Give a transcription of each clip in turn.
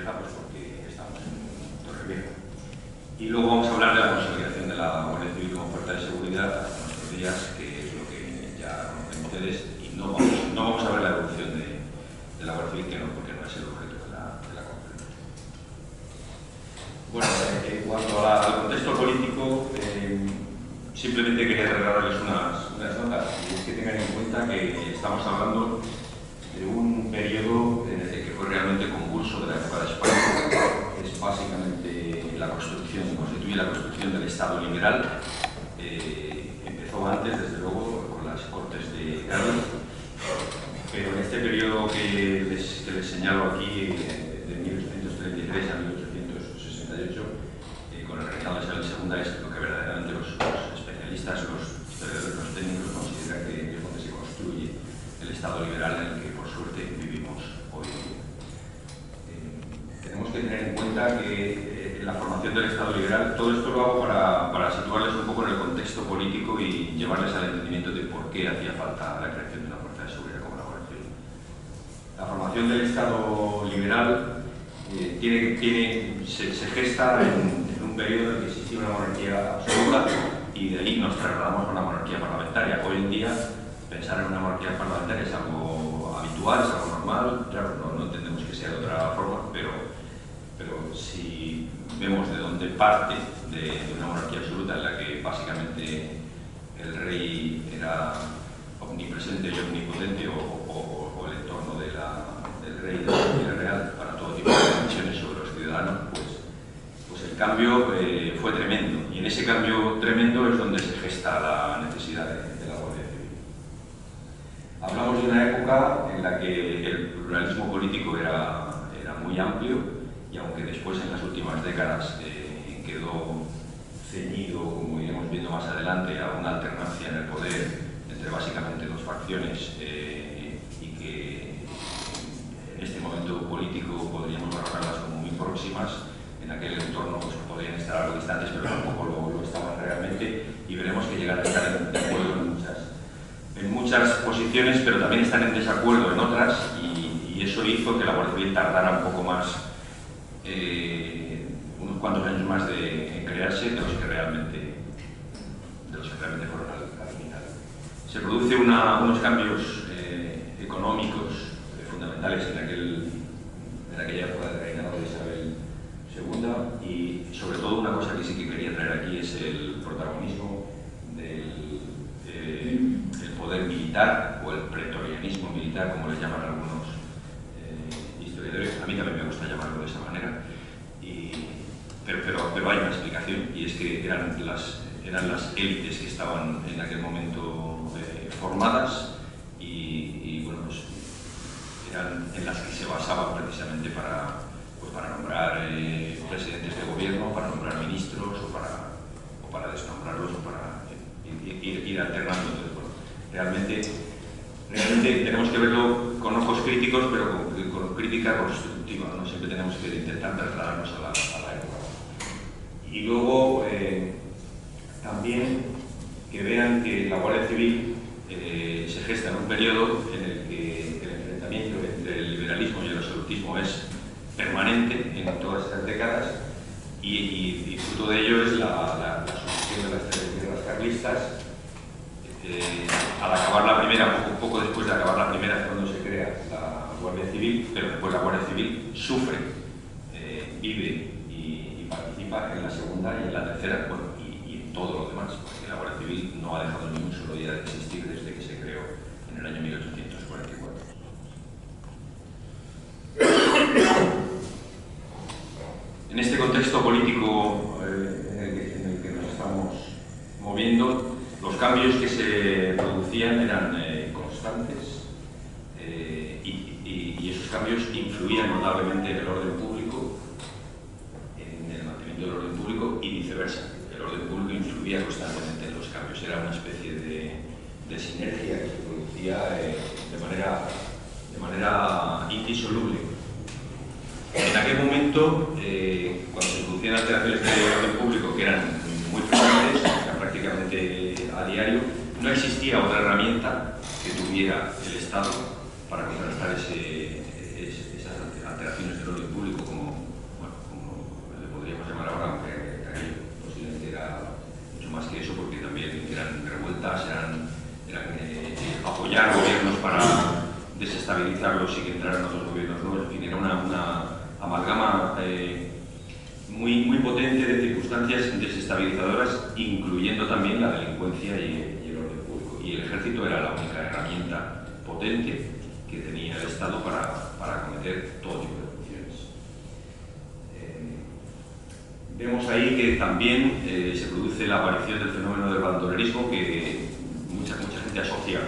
Vieja, pues porque estamos en Torrevieja. Y luego vamos a hablar de la consolidación de la Guardia Civil como fuerza de seguridad hasta nuestros días, que es lo que ya conocen ustedes, y no vamos a ver la evolución de la Guardia Civil, que no, porque no es el objeto de la conferencia. Bueno, en cuanto al contexto político, simplemente quería regalarles unas notas, y es que tengan en cuenta que estamos hablando de un periodo que fue realmente convulso de la época de España. Es básicamente constituye la construcción del Estado liberal. Empezó antes, desde luego, con las Cortes de Cádiz, pero en este periodo que les señalo aquí, de 1833 a 1868, con el reinado de Isabel II, es lo que verdaderamente los especialistas, los historiadores, los técnicos consideran que es donde se construye el Estado liberal en el que, por suerte, vivimos hoy en día. Tenemos que tener en cuenta que la formación del Estado liberal, todo esto lo hago para situarles un poco en el contexto político y llevarles al entendimiento de por qué hacía falta la creación de una fuerza de seguridad como la Guardia Civil. La formación del Estado liberal se gesta en un periodo en el que existía una monarquía absoluta, y de ahí nos trasladamos a una monarquía parlamentaria. Hoy en día, pensar en una monarquía parlamentaria es algo habitual, es algo normal. Claro, no entendemos que sea de otra forma, pero si vemos de dónde parte de una monarquía absoluta en la que básicamente el rey era omnipresente y omnipotente, o el entorno del rey, de la familia real, para todo tipo de decisiones sobre los ciudadanos, pues el cambio fue tremendo. Y en ese cambio tremendo es donde se gesta la necesidad de la Guardia Civil. Hablamos de una época en la que el pluralismo político era muy amplio, y aunque después, en las últimas décadas, quedó ceñido, como iremos viendo más adelante, a una alternancia en el poder entre básicamente dos facciones, y que en este momento político podríamos valorarlas como muy próximas. En aquel entorno pues podrían estar algo distantes, pero tampoco lo estaban realmente, y veremos que llegan a estar de acuerdo en muchas posiciones, pero también están en desacuerdo en otras, y eso hizo que la Guardia Civil tardara un poco más, unos cuantos años más en crearse de los que realmente fueron al final. Se producen unos cambios económicos fundamentales en aquella época del reinado de Isabel II, y sobre todo una cosa que sí que quería traer aquí es el protagonismo del poder militar, o el pretorianismo militar, como les llaman algunos historiadores. A mí también me gusta llamarlo de esa manera, pero hay una explicación, y es que eran las élites que estaban en aquel momento formadas, y bueno, pues eran en las que se basaban precisamente para nombrar presidentes de gobierno, para nombrar ministros, o para desnombrarlos, o para ir alternando. Entonces, bueno, realmente tenemos que verlo con ojos críticos, pero con crítica constructiva, ¿no? Siempre tenemos que intentar trasladarnos a la época. Y luego también que vean que la Guardia Civil se gesta en un periodo en el que el enfrentamiento entre el liberalismo y el absolutismo es permanente en todas estas décadas, y fruto de ello es la sucesión de las tres guerras carlistas. Al acabar la primera, poco después de acabar la primera, es cuando se crea la Guardia Civil, pero después la Guardia Civil sufre, vive y participa en la segunda y en la tercera, bueno, y en todo lo demás, porque la Guardia Civil no ha dejado ni un solo día de existir desde que se creó en el año 1844. En este contexto político en el que nos estamos moviendo, los cambios que se producían eran constantes, y esos cambios influían notablemente en el orden público, en el mantenimiento del orden público, y viceversa. El orden público influía constantemente en los cambios. Era una especie de sinergia que se producía de manera indisoluble. En aquel momento, cuando se producían alteraciones del orden público, que eran muy frecuentes, prácticamente a diario, no existía otra herramienta que tuviera el Estado para contrastar esas alteraciones del orden público, como amalgama muy potente de circunstancias desestabilizadoras, incluyendo también la delincuencia y el orden público. Y el ejército era la única herramienta potente que tenía el Estado para cometer todo tipo de funciones. Vemos ahí que también se produce la aparición del fenómeno del bandolerismo, que mucha gente asocia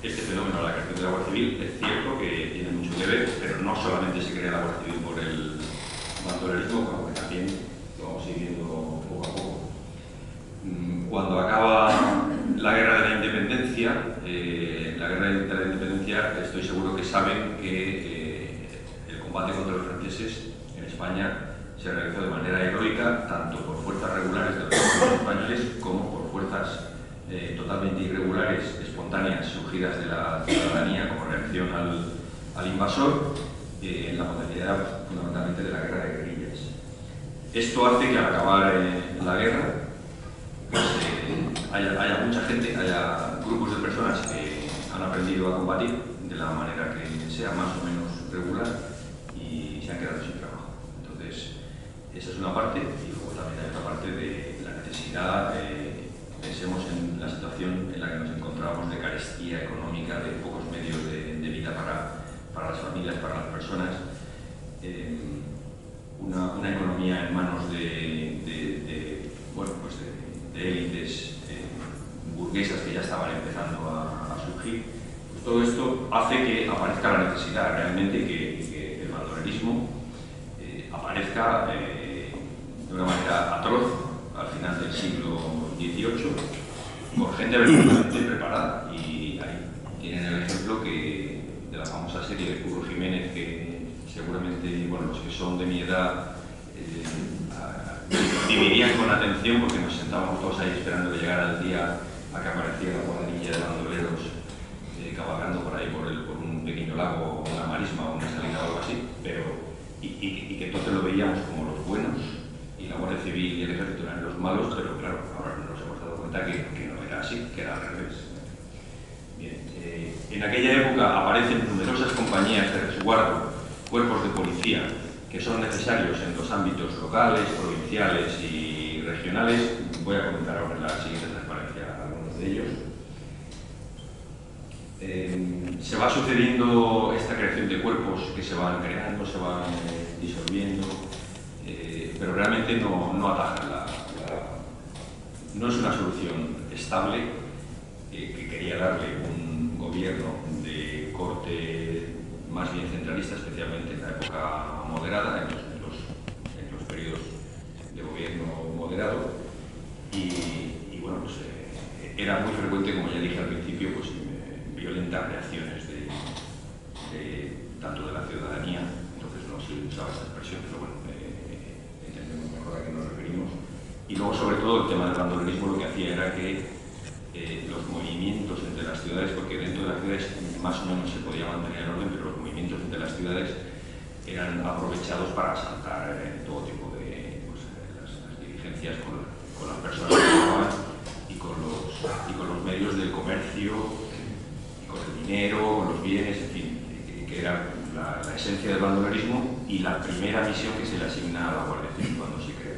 este fenómeno a la creación de la Guardia Civil. Es cierto que tiene mucho que ver, pero no solamente se crea la Guardia Civil por el bandolerismo, aunque también lo vamos a ir viendo poco a poco. Cuando acaba la Guerra de la Independencia, estoy seguro que saben que el combate contra los franceses en España se realizó de manera heroica, tanto por fuerzas regulares de los ejércitos españoles como por fuerzas totalmente irregulares, espontáneas, surgidas de la ciudadanía como reacción al invasor, en la modalidad fundamentalmente de la guerra de guerrillas. Esto hace que al acabar la guerra pues, haya mucha gente, haya grupos de personas que han aprendido a combatir de la manera que sea más o menos regular y se han quedado sin trabajo. Entonces, esa es una parte, y luego también hay otra parte de la necesidad, pensemos en la situación en la que nos encontramos de carestía económica, de pocos medios de vida para las familias, para las personas, una economía en manos de élites burguesas que ya estaban empezando a surgir. Pues todo esto hace que aparezca la necesidad realmente que el bandolerismo aparezca de una manera atroz al final del siglo XVIII, por gente verdaderamente preparada. Y ahí tienen el ejemplo de la famosa serie de Curro Jiménez, que seguramente los que son de mi edad vivirían con atención, porque nos sentábamos todos ahí esperando que llegara el día a que apareciera la cuadrilla de bandoleros cabalgando por ahí por un pequeño lago, o una marisma, o una salida o algo así, y que entonces lo veíamos como los buenos, y la Guardia Civil y el Ejército eran los malos, pero claro, ahora nos hemos dado cuenta que no era así, que era al revés. Bien, en aquella época aparecen numerosas compañías de resguardo, cuerpos de policía, que son necesarios en los ámbitos locales, provinciales y regionales. Voy a comentar ahora en la siguiente transparencia algunos de ellos. Se va sucediendo esta creación de cuerpos que se van creando, se van disolviendo, pero realmente no atajan no es una solución estable que quería darle un gobierno de corte más bien centralista, especialmente en la época moderada, en los periodos de gobierno moderado, y bueno, pues era muy frecuente, como ya dije al principio, pues violentas reacciones tanto de la ciudadanía. Entonces no se usaba esta expresión, pero bueno, entendemos mejor a qué nos referimos. Y luego, sobre todo, el tema del bandolerismo lo que hacía era que los movimientos entre las ciudades, porque dentro de las ciudades más o menos se podía mantener el orden, pero los movimientos entre las ciudades eran aprovechados para asaltar todo tipo de las diligencias con las personas que llevaban y con los medios del comercio, y con el dinero, con los bienes, en fin, que era la esencia del bandolerismo y la primera misión que se le asigna a la Guardia Civil cuando se crea.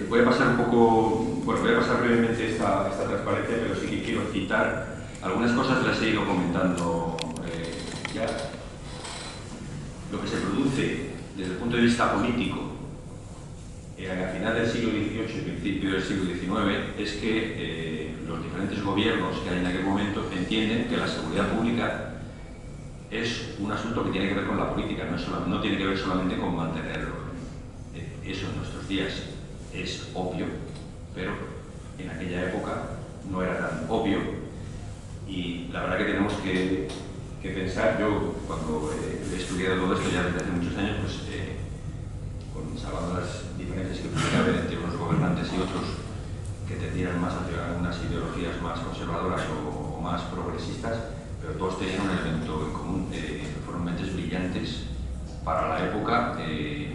Voy a pasar voy a pasar brevemente esta transparencia, pero sí que quiero citar algunas cosas, las he ido comentando ya. Lo que se produce desde el punto de vista político a final del siglo XVIII y principio del siglo XIX es que los diferentes gobiernos que hay en aquel momento entienden que la seguridad pública es un asunto que tiene que ver con la política, no tiene que ver solamente con mantenerlo. Eso en nuestros días es obvio, pero en aquella época no era tan obvio, y la verdad que tenemos que pensar. Yo cuando he estudiado todo esto ya desde hace muchos años, pues salvando las diferencias que pudiera haber entre unos gobernantes y otros que tendieran más hacia unas ideologías más conservadoras o más progresistas, pero todos tenían un elemento en común: fueron mentes brillantes para la época,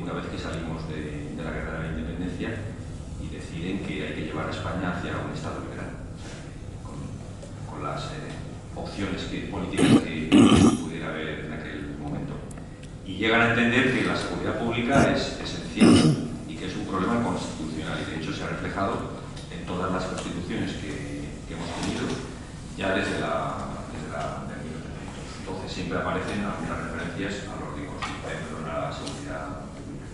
una vez que salimos de la Guerra de la Independencia, y deciden que hay que llevar a España hacia un Estado liberal, con las opciones políticas que pudiera haber en aquel momento. Y llegan a entender que la seguridad pública es esencial y que es un problema constitucional, y de hecho se ha reflejado en todas las constituciones que hemos tenido ya desde la del 1800. Entonces siempre aparecen algunas referencias al orden constitucional, a la seguridad pública.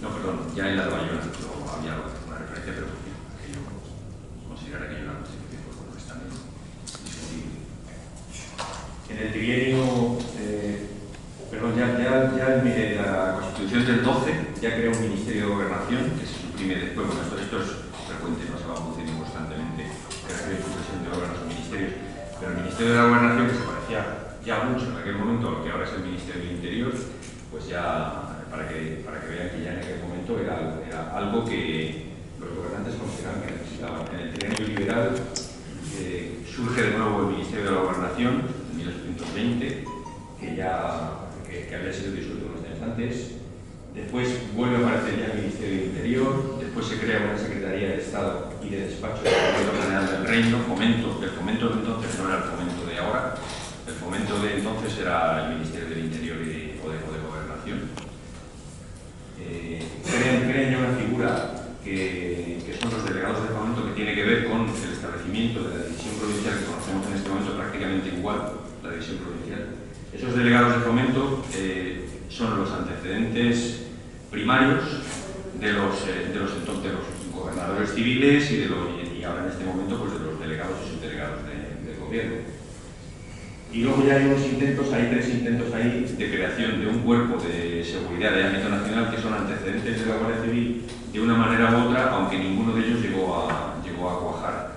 No, perdón, ya en la de Bayona había una referencia, pero aquello, considerar aquello una constitución, pues bueno, es también discutible. En el trienio, perdón, ya en la Constitución del 12 ya creó un Ministerio de Gobernación que se suprime después. Bueno, esto es frecuente, no se va produciendo constantemente que requiere supresión de órganos o ministerios, pero el Ministerio de la Gobernación, que se parecía ya mucho en aquel momento a lo que ahora es el Ministerio del Interior, pues ya, para que vean que ya en aquel momento era algo que los gobernantes consideraban que necesitaban. En el trienio liberal surge de nuevo el Ministerio de la Gobernación en 1820, que había sido disuelto unos años antes. Después vuelve a aparecer ya el Ministerio del Interior, después se crea una Secretaría de Estado y de Despacho del Gobierno General del Reino. El fomento de entonces no era el fomento de ahora, el fomento de entonces era el Ministerio del Interior o de Gobernación. Crean ya una figura que son los delegados de fomento, que tiene que ver con el establecimiento de la división provincial que conocemos en este momento prácticamente igual, la división provincial. Esos delegados de fomento son los antecedentes primarios de los gobernadores civiles y ahora en este momento pues de los delegados y subdelegados del gobierno. Y luego ya hay tres intentos ahí de creación de un cuerpo de seguridad de ámbito nacional que son antecedentes de la Guardia Civil de una manera u otra, aunque ninguno de ellos llegó a cuajar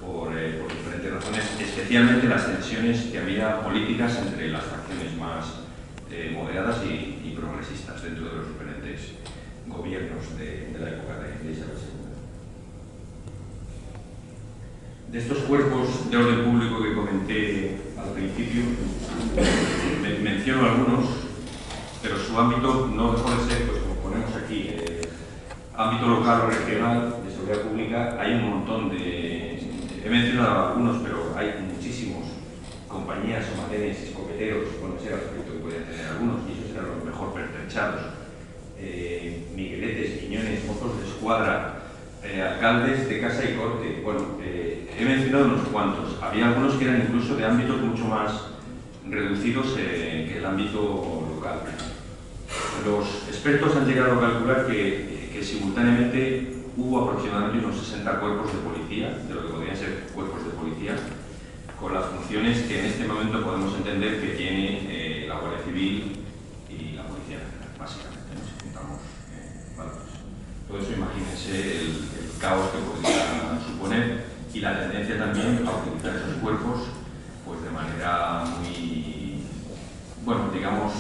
por diferentes razones, especialmente las tensiones que había políticas entre las facciones más moderadas y progresistas dentro de los diferentes gobiernos de la época de Isabel II. De estos cuerpos de orden público que comenté al principio, menciono algunos, pero su ámbito no dejó de ser, pues como ponemos aquí, ámbito local o regional de seguridad pública. Hay un montón he mencionado algunos, pero hay muchísimos: compañías, somatenes, escopeteros, bueno, ese era el aspecto que podían tener algunos, y esos eran los mejor pertrechados, migueletes, quiñones, mozos de escuadra, alcaldes de casa y corte. Bueno, he mencionado unos cuantos. Había algunos que eran incluso de ámbitos mucho más reducidos que el ámbito local. Los expertos han llegado a calcular que simultáneamente hubo aproximadamente unos 60 cuerpos de policía, de lo que podrían ser cuerpos de policía, con las funciones que en este momento podemos entender que tiene la Guardia Civil y la Policía Nacional, básicamente. Nos juntamos valores. Todo eso, imagínense el caos que podría suponer, y la tendencia también a utilizar esos cuerpos pues de manera muy, bueno, digamos,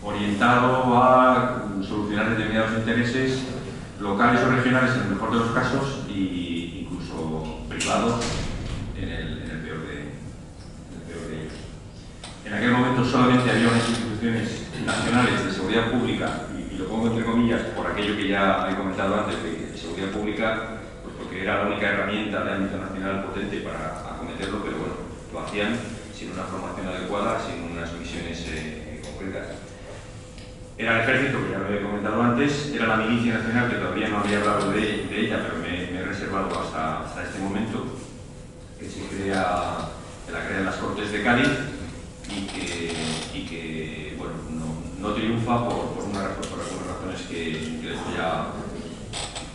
orientado a solucionar determinados intereses locales o regionales en el mejor de los casos, e incluso privados en el peor de ellos. En aquel momento solamente había unas instituciones nacionales de seguridad pública, y lo pongo entre comillas por aquello que ya he comentado antes, de seguridad pública, pues porque era la única herramienta de ámbito nacional potente para acometerlo, pero bueno, lo hacían sin una formación adecuada, sin unas misiones concretas. Era el ejército, que ya lo he comentado antes, era la milicia nacional, que todavía no había hablado de ella, pero me he reservado hasta este momento, que la crea en las Cortes de Cádiz, y que bueno, no triunfa por algunas razones que después ya,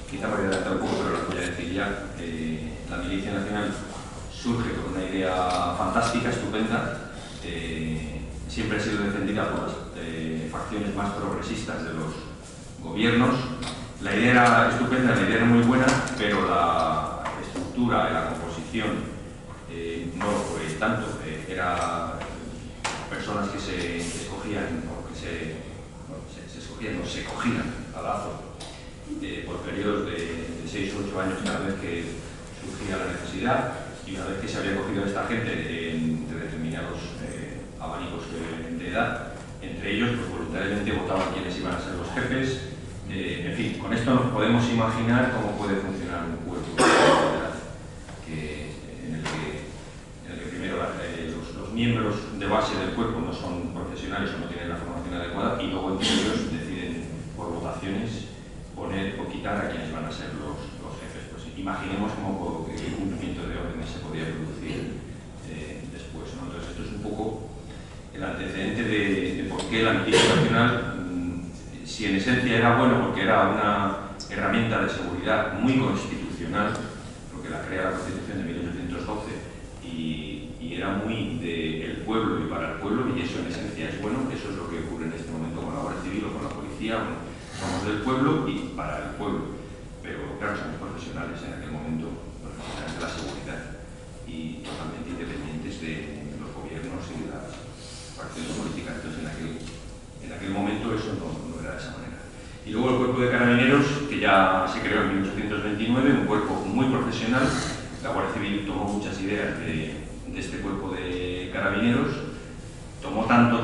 quizá voy a adelantar un poco, pero las voy a decir ya. La milicia nacional surge con una idea fantástica, estupenda, siempre ha sido defendida por las facciones más progresistas de los gobiernos. La idea era estupenda, la idea era muy buena, pero la estructura y la composición no lo fue tanto. Era personas que se escogían, o que se cogían a lazo por periodos de 6 u 8 años cada vez que surgía la necesidad, y una vez que se había cogido a esta gente de determinados abanicos de edad, entre ellos pues voluntariamente votaban quiénes iban a ser los jefes. En fin, con esto nos podemos imaginar cómo puede funcionar un cuerpo de seguridad en el que miembros de base del cuerpo no son profesionales o no tienen la formación adecuada, y luego entre ellos deciden por votaciones poner o quitar a quienes van a ser los jefes. Pues imaginemos cómo el cumplimiento de órdenes se podría producir después, ¿no? Entonces esto es un poco el antecedente de por qué la milicia nacional, si en esencia era bueno porque era una herramienta de seguridad muy constitucional, porque la crea la Constitución de 1812, y era muy del pueblo y para el pueblo, y eso en esencia es bueno. Eso es lo que ocurre en este momento con la Guardia Civil o con la policía. Bueno, somos del pueblo y para el pueblo, pero claro, somos profesionales en aquel momento, profesionales de la seguridad y totalmente independientes de los gobiernos y de las facciones políticas. Entonces en aquel momento eso no era de esa manera. Y luego el cuerpo de carabineros, que ya se creó en 1829, un cuerpo muy profesional. La Guardia Civil tomó muchas ideas de este cuerpo de carabineros, tomó tanto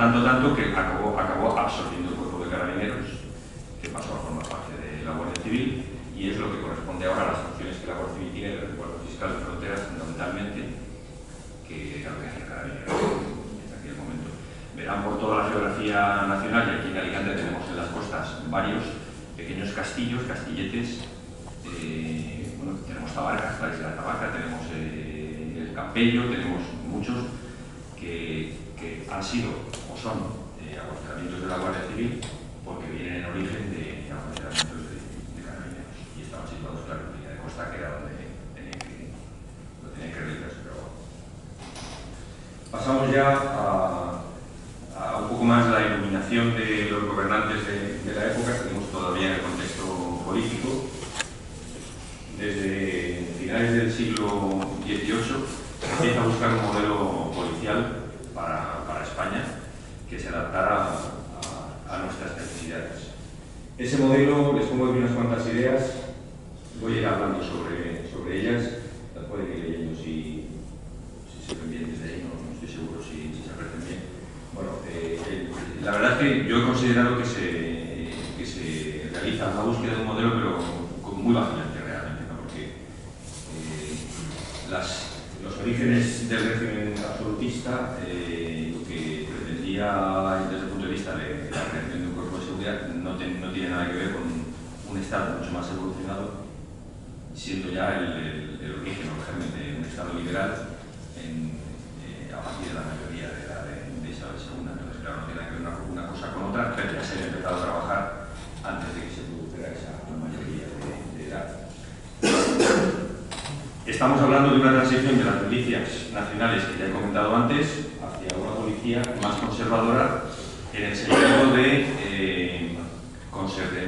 que acabó absorbiendo el cuerpo de carabineros, que pasó a formar parte de la Guardia Civil, y es lo que corresponde ahora a las funciones que la Guardia Civil tiene, el resguardo fiscal de fronteras fundamentalmente, que era lo que hacía carabineros en aquel momento. Verán por toda la geografía nacional, y aquí en Alicante tenemos en las costas varios pequeños castillos, castilletes. Bueno, tenemos Tabarca, la isla de Tabarca, tenemos el Campello, tenemos muchos que han sido o son acuartelamientos de la Guardia Civil porque vienen en origen de acuartelamientos de carabineros, y estaban situados, claro, en la línea de costa, que era donde lo tenían que realizarse. Pero bueno. Pasamos ya a un poco más la iluminación de los gobernantes de la época. Tenemos todavía el contexto político. Desde finales del siglo XVIII empieza a buscar un modelo policial para España que se adaptara a nuestras necesidades. Ese modelo, les pongo aquí unas cuantas ideas, voy a ir hablando sobre ellas, las pueden ir leyendo si se ven bien desde ahí, no estoy seguro si se aprecian bien. Bueno, la verdad es que yo he considerado que se realiza una búsqueda de un modelo, pero muy vacilante realmente, ¿no? Porque los orígenes del régimen absolutista, lo que pretendía desde el punto de vista de la creación de un cuerpo de seguridad, no tiene nada que ver con un Estado mucho más evolucionado, siendo ya el origen o el germen de un Estado liberal a partir de la mayoría de Isabel II. Entonces, claro, no tiene nada que ver una cosa con otra, pero ya se ha empezado a trabajar antes de que se produjera esa mayoría de edad. Estamos hablando de una transición de las milicias nacionales, que ya he comentado antes, hacia una policía más conservadora, en el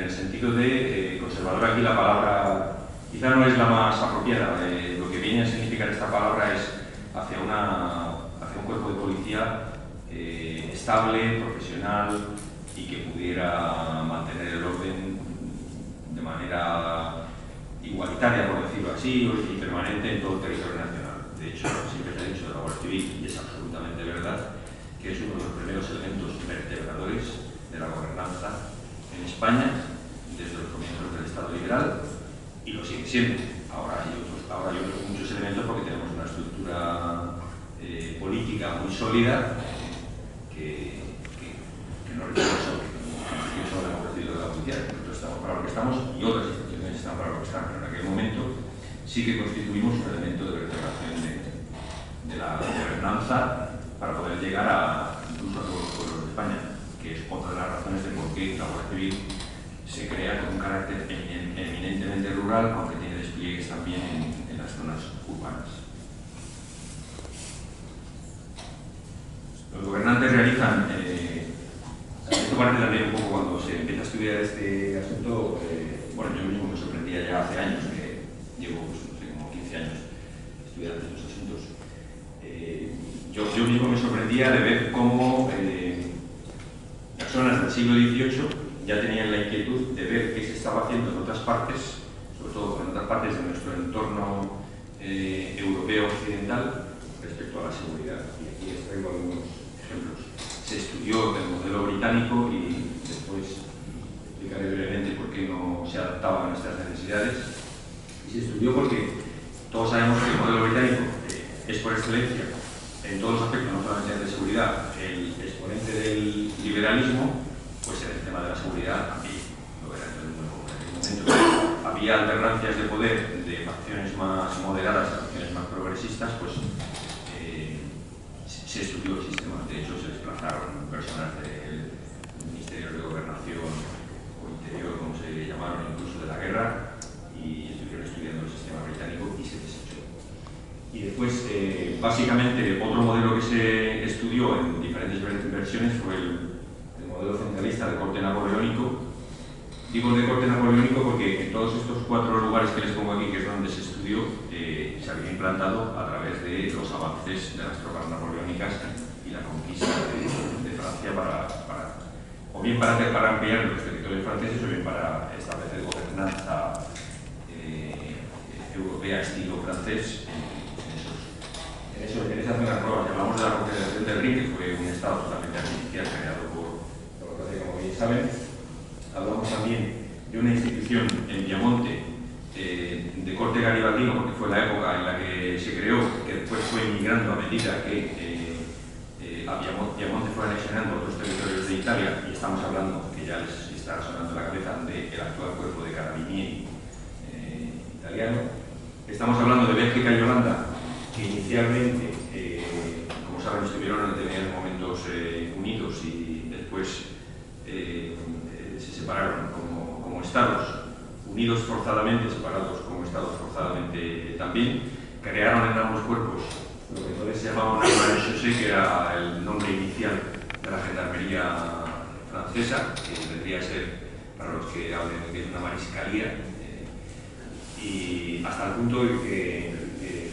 sentido de conservadora. Aquí la palabra quizá no es la más apropiada. Lo que viene a significar esta palabra es hacia un cuerpo de policía estable, profesional, y que pudiera mantener el orden de manera igualitaria, por decirlo así, y permanente en todo el territorio nacional. De hecho, siempre se ha dicho de la Guardia Civil, y es absolutamente verdad, que es uno de los primeros elementos vertebradores de la gobernanza en España desde los comienzos del Estado liberal, y lo sigue siendo. Ahora hay otros muchos elementos, porque tenemos una estructura política muy sólida que no requiere solo hemos recibido de la policía. Nosotros estamos para lo que estamos y otras instituciones están para lo que están, pero en aquel momento sí que constituimos un elemento de vertebración de la gobernanza para poder llegar incluso a todos los pueblos de España, que es otra de las razones de por qué la Guardia Civil se crea con un carácter eminentemente rural, aunque tiene despliegues también en las zonas urbanas. Los gobernantes realizan, esto parece también un poco cuando se empieza a estudiar este asunto, bueno, yo mismo me sorprendía ya hace años, que llevo pues, no sé, como 15 años estudiando estos asuntos. Yo mismo me sorprendía de ver cómo personas del siglo XVIII ya tenían la inquietud de ver qué se estaba haciendo en otras partes, sobre todo en otras partes de nuestro entorno europeo occidental, respecto a la seguridad. Y aquí les traigo algunos ejemplos. Se estudió el modelo británico y después explicaré brevemente por qué no se adaptaba a nuestras necesidades. Y se estudió porque todos sabemos que el modelo británico es por excelencia, en todos los aspectos, no solamente mantener de seguridad, el exponente del liberalismo, pues en el tema de la seguridad también lo era todo el mundo. En aquel momento había alternancias de poder de facciones más moderadas a facciones más progresistas, pues se estudió el sistema. De hecho, se desplazaron personas del Ministerio de Gobernación o Interior, como se llamaron, incluso de la guerra, y estuvieron estudiando el sistema británico y se desechó. Y después, básicamente, otro modelo que se estudió en diferentes versiones fue el modelo centralista de corte napoleónico. Digo de corte napoleónico porque en todos estos 4 lugares que les pongo aquí, que es donde se estudió, se había implantado a través de los avances de las tropas napoleónicas y la conquista de Francia o bien para ampliar los territorios franceses o bien para establecer gobernanza europea estilo francés en esas zonas nuevas. Hablamos de la Confederación del Rin, que fue un estado totalmente artificial creado por Francia, como bien saben. Hablamos también de una institución en Piamonte de corte garibaldino, porque fue la época en la que se creó, que después fue migrando a medida que Piamonte fue anexionando otros territorios de Italia, y estamos hablando, que ya les está sonando la cabeza, del actual cuerpo de Carabinieri italiano. Estamos hablando de Bélgica y Holanda, que inicialmente, como saben, estuvieron en determinados momentos unidos y después se separaron como estados, unidos forzadamente, separados como estados forzadamente también. Crearon en ambos cuerpos lo que entonces se llamaba una maréchaussée, que era el nombre inicial de la gendarmería francesa, que vendría a ser, para los que hablen, que es una mariscalía, y hasta el punto de que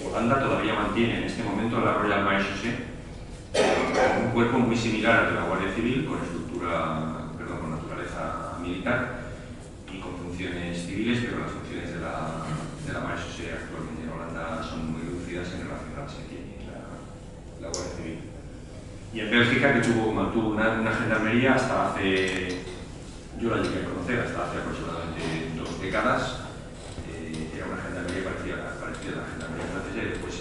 Holanda todavía mantiene en este momento la Royal Maréchaussée, un cuerpo muy similar al de la Guardia Civil, con naturaleza militar y con funciones civiles, pero las funciones de la Maréchaussée actualmente en Holanda son muy reducidas en relación a las que tiene la Guardia Civil. Y en Bélgica, que mantuvo una gendarmería hasta hace, yo la llegué a conocer, hasta hace aproximadamente 2 décadas. Era una gendarmería parecida a la gendarmería francesa, y después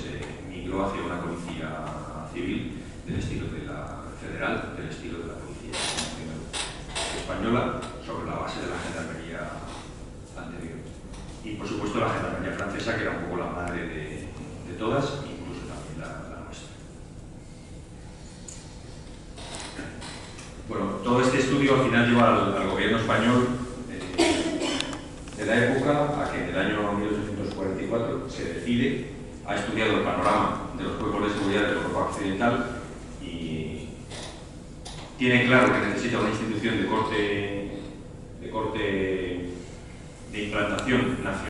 migró hacia una policía civil del estilo de la federal, del estilo de la policía española, sobre la base de la gendarmería anterior. Y por supuesto la gendarmería francesa, que era un poco la madre de todas, incluso también la nuestra. Bueno, todo este estudio al final lleva al gobierno español de la época a que en el año 1844 se decide, ha estudiado el panorama de los cuerpos de seguridad del Europa occidental y tiene claro que necesita una institución de implantación nacional.